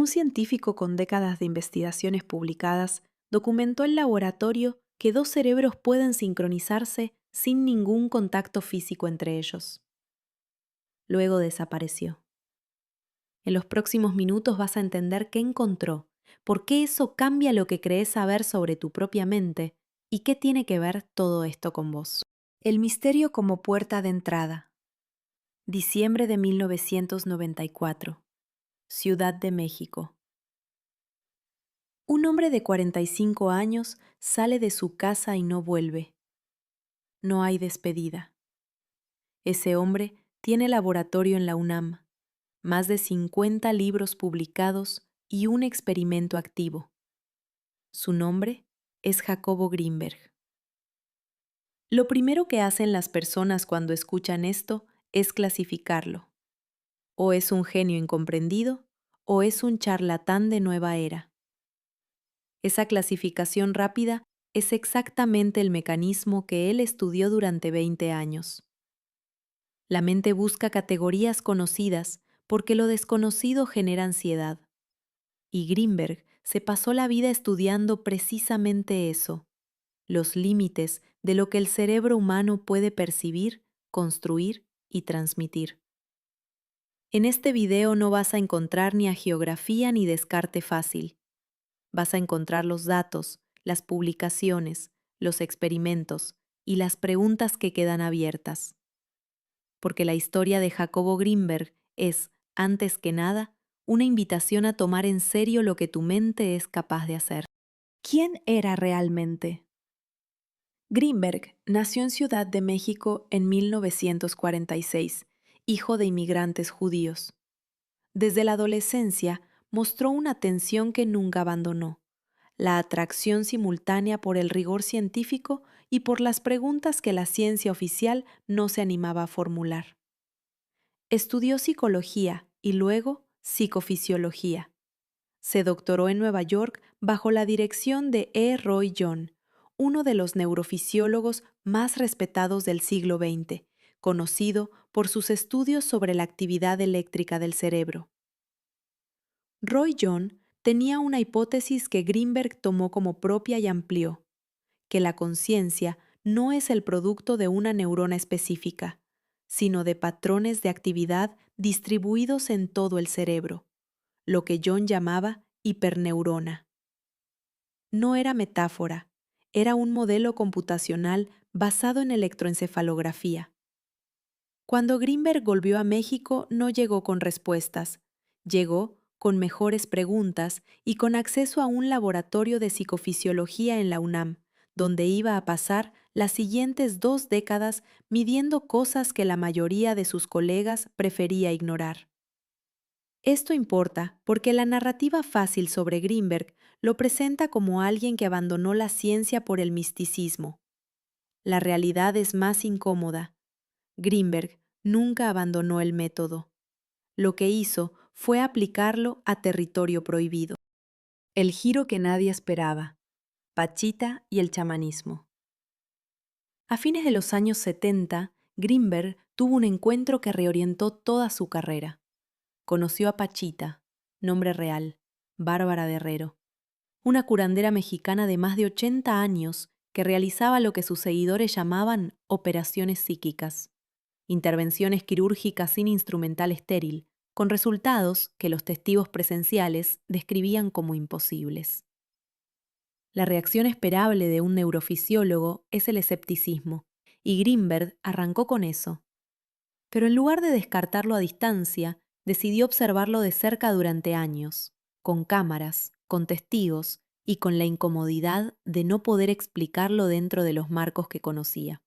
Un científico con décadas de investigaciones publicadas documentó en laboratorio que dos cerebros pueden sincronizarse sin ningún contacto físico entre ellos. Luego desapareció. En los próximos minutos vas a entender qué encontró, por qué eso cambia lo que crees saber sobre tu propia mente y qué tiene que ver todo esto con vos. El misterio como puerta de entrada. Diciembre de 1994. Ciudad de México. Un hombre de 45 años sale de su casa y no vuelve. No hay despedida. Ese hombre tiene laboratorio en la UNAM, más de 50 libros publicados y un experimento activo. Su nombre es Jacobo Grinberg. Lo primero que hacen las personas cuando escuchan esto es clasificarlo. O es un genio incomprendido o es un charlatán de nueva era. Esa clasificación rápida es exactamente el mecanismo que él estudió durante 20 años. La mente busca categorías conocidas porque lo desconocido genera ansiedad. Y Grinberg se pasó la vida estudiando precisamente eso, los límites de lo que el cerebro humano puede percibir, construir y transmitir. En este video no vas a encontrar ni agiografía ni descarte fácil. Vas a encontrar los datos, las publicaciones, los experimentos y las preguntas que quedan abiertas. Porque la historia de Jacobo Grinberg es, antes que nada, una invitación a tomar en serio lo que tu mente es capaz de hacer. ¿Quién era realmente? Grinberg nació en Ciudad de México en 1946, hijo de inmigrantes judíos. Desde la adolescencia mostró una atención que nunca abandonó, la atracción simultánea por el rigor científico y por las preguntas que la ciencia oficial no se animaba a formular. Estudió psicología y luego psicofisiología. Se doctoró en Nueva York bajo la dirección de E. Roy John, uno de los neurofisiólogos más respetados del siglo XX, conocido por sus estudios sobre la actividad eléctrica del cerebro. Roy John tenía una hipótesis que Grinberg tomó como propia y amplió, que la conciencia no es el producto de una neurona específica, sino de patrones de actividad distribuidos en todo el cerebro, lo que John llamaba hiperneurona. No era metáfora, era un modelo computacional basado en electroencefalografía. Cuando Grinberg volvió a México no llegó con respuestas, llegó con mejores preguntas y con acceso a un laboratorio de psicofisiología en la UNAM, donde iba a pasar las siguientes 2 décadas midiendo cosas que la mayoría de sus colegas prefería ignorar. Esto importa porque la narrativa fácil sobre Grinberg lo presenta como alguien que abandonó la ciencia por el misticismo. La realidad es más incómoda. Grinberg nunca abandonó el método. Lo que hizo fue aplicarlo a territorio prohibido. El giro que nadie esperaba. Pachita y el chamanismo. A fines de los años 70, Grinberg tuvo un encuentro que reorientó toda su carrera. Conoció a Pachita, nombre real, Bárbara de Herrero, una curandera mexicana de más de 80 años que realizaba lo que sus seguidores llamaban operaciones psíquicas, intervenciones quirúrgicas sin instrumental estéril, con resultados que los testigos presenciales describían como imposibles. La reacción esperable de un neurofisiólogo es el escepticismo, y Grinberg arrancó con eso. Pero en lugar de descartarlo a distancia, decidió observarlo de cerca durante años, con cámaras, con testigos y con la incomodidad de no poder explicarlo dentro de los marcos que conocía.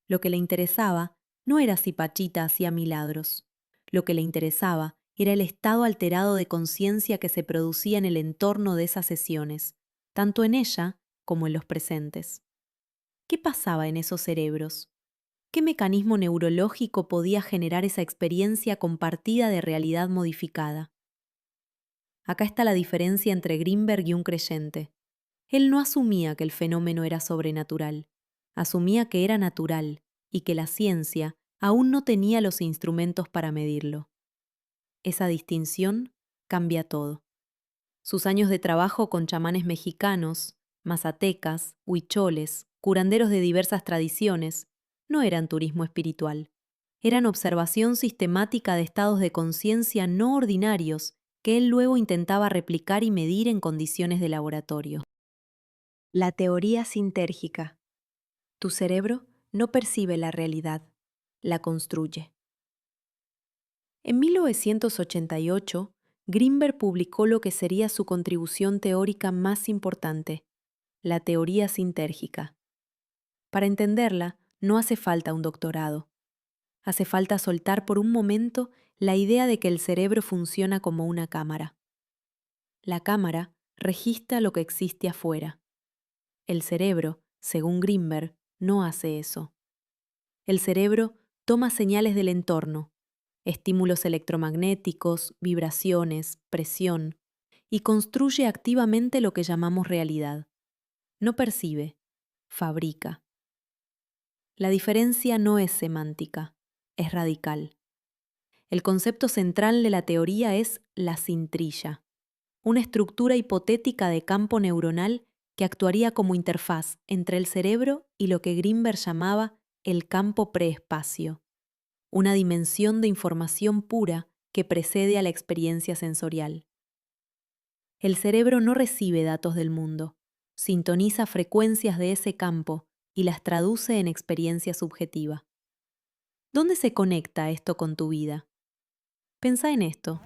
Lo que le interesaba no era si Pachita hacía milagros. Lo que le interesaba era el estado alterado de conciencia que se producía en el entorno de esas sesiones, tanto en ella como en los presentes. ¿Qué pasaba en esos cerebros? ¿Qué mecanismo neurológico podía generar esa experiencia compartida de realidad modificada? Acá está la diferencia entre Grinberg y un creyente. Él no asumía que el fenómeno era sobrenatural, asumía que era natural y que la ciencia aún no tenía los instrumentos para medirlo. Esa distinción cambia todo. Sus años de trabajo con chamanes mexicanos, mazatecas, huicholes, curanderos de diversas tradiciones, no eran turismo espiritual. Eran observación sistemática de estados de conciencia no ordinarios que él luego intentaba replicar y medir en condiciones de laboratorio. La teoría sintérgica. Tu cerebro no percibe la realidad, la construye. En 1988, Grinberg publicó lo que sería su contribución teórica más importante, la teoría sintérgica. Para entenderla, no hace falta un doctorado. Hace falta soltar por un momento la idea de que el cerebro funciona como una cámara. La cámara registra lo que existe afuera. El cerebro, según Grinberg, no hace eso. El cerebro toma señales del entorno, estímulos electromagnéticos, vibraciones, presión, y construye activamente lo que llamamos realidad. No percibe, fabrica. La diferencia no es semántica, es radical. El concepto central de la teoría es la cintrilla, una estructura hipotética de campo neuronal que actuaría como interfaz entre el cerebro y lo que Grinberg llamaba el campo preespacio, una dimensión de información pura que precede a la experiencia sensorial. El cerebro no recibe datos del mundo, sintoniza frecuencias de ese campo y las traduce en experiencia subjetiva. ¿Dónde se conecta esto con tu vida? Pensá en esto.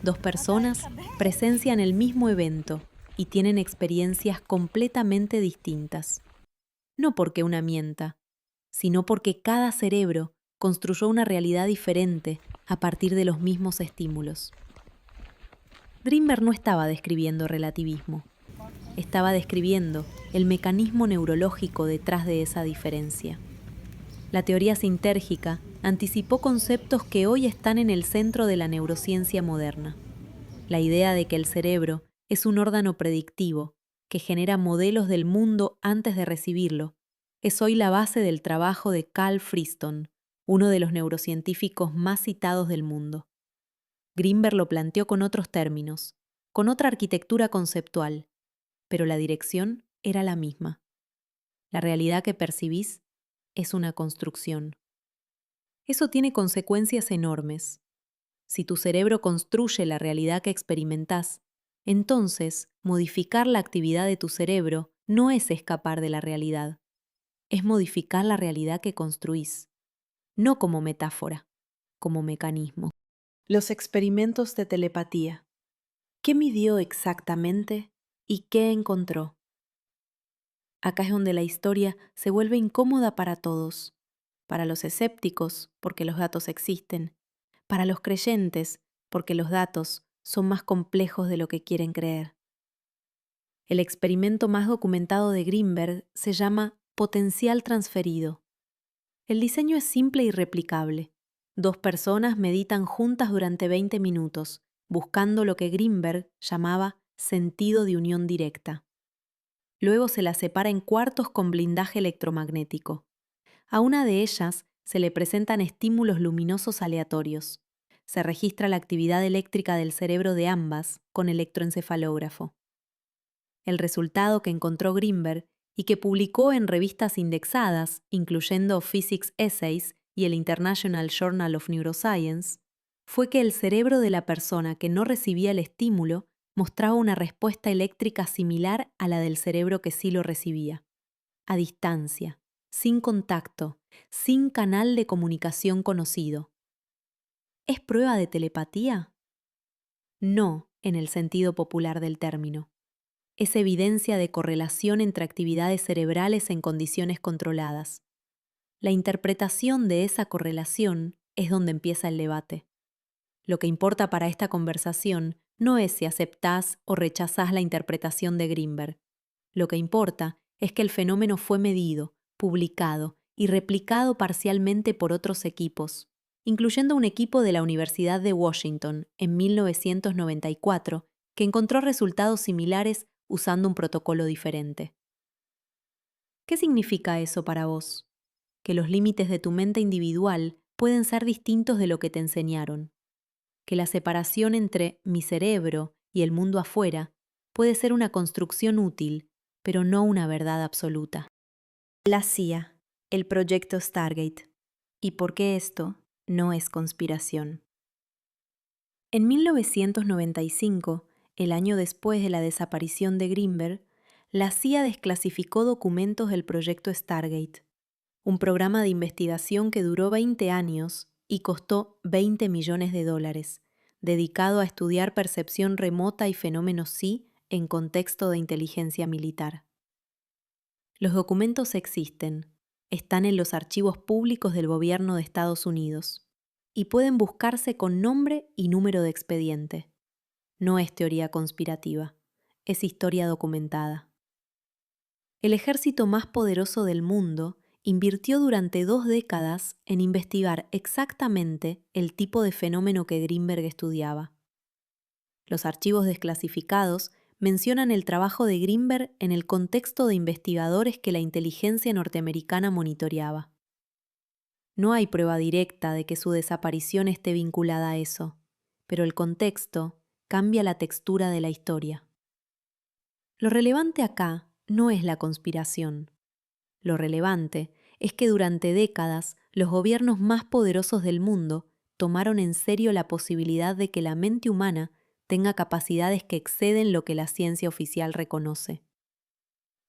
Dos personas presencian el mismo evento y tienen experiencias completamente distintas. No porque una mienta, sino porque cada cerebro construyó una realidad diferente a partir de los mismos estímulos. Grinberg no estaba describiendo relativismo, estaba describiendo el mecanismo neurológico detrás de esa diferencia. La teoría sintérgica anticipó conceptos que hoy están en el centro de la neurociencia moderna. La idea de que el cerebro es un órgano predictivo, que genera modelos del mundo antes de recibirlo, es hoy la base del trabajo de Carl Friston, uno de los neurocientíficos más citados del mundo. Grinberg lo planteó con otros términos, con otra arquitectura conceptual, pero la dirección era la misma. La realidad que percibís es una construcción. Eso tiene consecuencias enormes. Si tu cerebro construye la realidad que experimentás, entonces modificar la actividad de tu cerebro no es escapar de la realidad, es modificar la realidad que construís, no como metáfora, como mecanismo. Los experimentos de telepatía. ¿Qué midió exactamente y qué encontró? Acá es donde la historia se vuelve incómoda para todos. Para los escépticos, porque los datos existen. Para los creyentes, porque los datos son más complejos de lo que quieren creer. El experimento más documentado de Grinberg se llama potencial transferido. El diseño es simple y replicable. Dos personas meditan juntas durante 20 minutos, buscando lo que Grinberg llamaba sentido de unión directa. Luego se las separa en cuartos con blindaje electromagnético. A una de ellas se le presentan estímulos luminosos aleatorios. Se registra la actividad eléctrica del cerebro de ambas con electroencefalógrafo. El resultado que encontró Grinberg y que publicó en revistas indexadas, incluyendo Physics Essays y el International Journal of Neuroscience, fue que el cerebro de la persona que no recibía el estímulo mostraba una respuesta eléctrica similar a la del cerebro que sí lo recibía, a distancia, sin contacto, sin canal de comunicación conocido. ¿Es prueba de telepatía? No, en el sentido popular del término. Es evidencia de correlación entre actividades cerebrales en condiciones controladas. La interpretación de esa correlación es donde empieza el debate. Lo que importa para esta conversación no es si aceptás o rechazás la interpretación de Grinberg. Lo que importa es que el fenómeno fue medido, publicado y replicado parcialmente por otros equipos, incluyendo un equipo de la Universidad de Washington en 1994 que encontró resultados similares usando un protocolo diferente. ¿Qué significa eso para vos? Que los límites de tu mente individual pueden ser distintos de lo que te enseñaron. que la separación entre mi cerebro y el mundo afuera puede ser una construcción útil, pero no una verdad absoluta. La CIA, el proyecto Stargate. ¿Y por qué esto no es conspiración? En 1995, el año después de la desaparición de Greenberg, la CIA desclasificó documentos del proyecto Stargate, un programa de investigación que duró 20 años y costó $20 millones, dedicado a estudiar percepción remota y fenómenos psi en contexto de inteligencia militar. Los documentos existen, están en los archivos públicos del gobierno de Estados Unidos y pueden buscarse con nombre y número de expediente. No es teoría conspirativa, es historia documentada. El ejército más poderoso del mundo invirtió durante 2 décadas en investigar exactamente el tipo de fenómeno que Greenberg estudiaba. Los archivos desclasificados mencionan el trabajo de Greenberg en el contexto de investigadores que la inteligencia norteamericana monitoreaba. No hay prueba directa de que su desaparición esté vinculada a eso, pero el contexto cambia la textura de la historia. Lo relevante acá no es la conspiración. Lo relevante es que durante décadas los gobiernos más poderosos del mundo tomaron en serio la posibilidad de que la mente humana tenga capacidades que exceden lo que la ciencia oficial reconoce.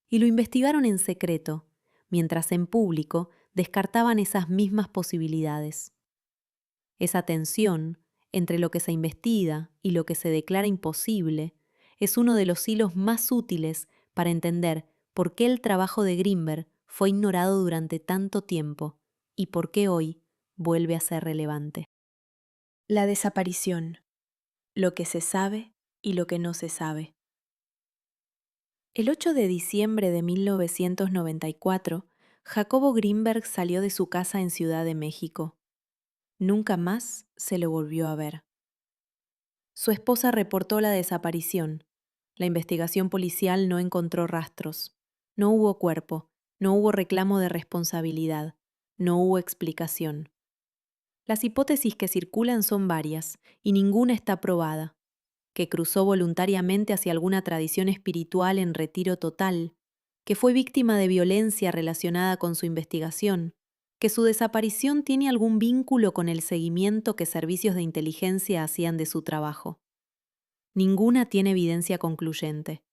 Y lo investigaron en secreto, mientras en público descartaban esas mismas posibilidades. Esa tensión entre lo que se investiga y lo que se declara imposible es uno de los hilos más útiles para entender por qué el trabajo de Greenberg fue ignorado durante tanto tiempo y por qué hoy vuelve a ser relevante. La desaparición, lo que se sabe y lo que no se sabe. El 8 de diciembre de 1994, Jacobo Greenberg salió de su casa en Ciudad de México. Nunca más se lo volvió a ver. Su esposa reportó la desaparición. La investigación policial no encontró rastros. No hubo cuerpo, no hubo reclamo de responsabilidad, no hubo explicación. Las hipótesis que circulan son varias y ninguna está probada. Que cruzó voluntariamente hacia alguna tradición espiritual en retiro total, que fue víctima de violencia relacionada con su investigación, que su desaparición tiene algún vínculo con el seguimiento que servicios de inteligencia hacían de su trabajo. Ninguna tiene evidencia concluyente.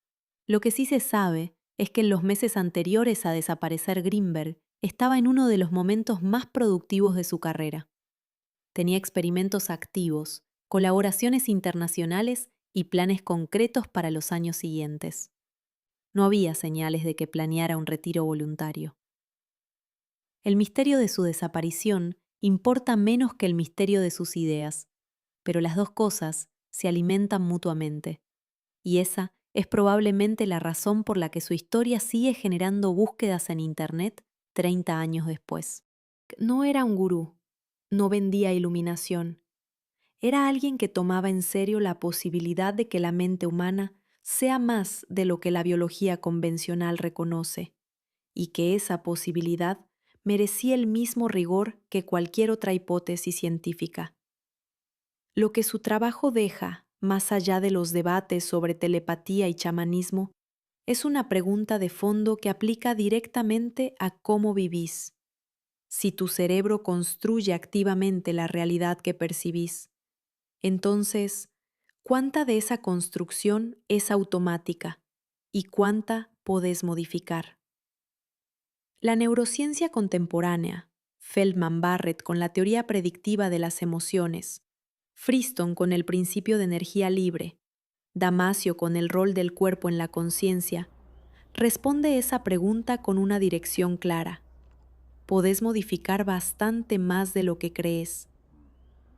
Lo que sí se sabe es que en los meses anteriores a desaparecer Greenberg estaba en uno de los momentos más productivos de su carrera. Tenía experimentos activos, colaboraciones internacionales y planes concretos para los años siguientes. No había señales de que planeara un retiro voluntario. El misterio de su desaparición importa menos que el misterio de sus ideas, pero las dos cosas se alimentan mutuamente, y esa es probablemente la razón por la que su historia sigue generando búsquedas en Internet 30 años después. No era un gurú, no vendía iluminación. Era alguien que tomaba en serio la posibilidad de que la mente humana sea más de lo que la biología convencional reconoce, y que esa posibilidad merecía el mismo rigor que cualquier otra hipótesis científica. Lo que su trabajo deja, más allá de los debates sobre telepatía y chamanismo, es una pregunta de fondo que aplica directamente a cómo vivís. Si tu cerebro construye activamente la realidad que percibís, entonces, ¿cuánta de esa construcción es automática y cuánta podés modificar? La neurociencia contemporánea, Feldman Barrett con la teoría predictiva de las emociones, Friston con el principio de energía libre, Damasio con el rol del cuerpo en la conciencia, responde esa pregunta con una dirección clara. Podés modificar bastante más de lo que crees.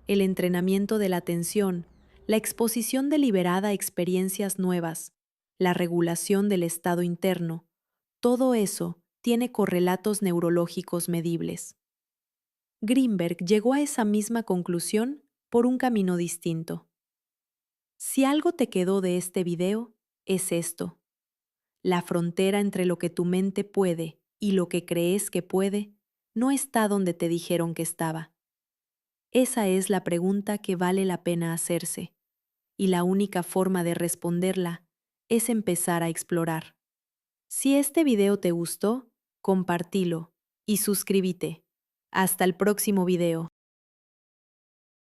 El entrenamiento de la atención, la exposición deliberada a experiencias nuevas, la regulación del estado interno, todo eso tiene correlatos neurológicos medibles. Greenberg llegó a esa misma conclusión por un camino distinto. Si algo te quedó de este video, es esto. La frontera entre lo que tu mente puede y lo que crees que puede no está donde te dijeron que estaba. Esa es la pregunta que vale la pena hacerse, y la única forma de responderla es empezar a explorar. Si este video te gustó, compartilo y suscríbete. Hasta el próximo video.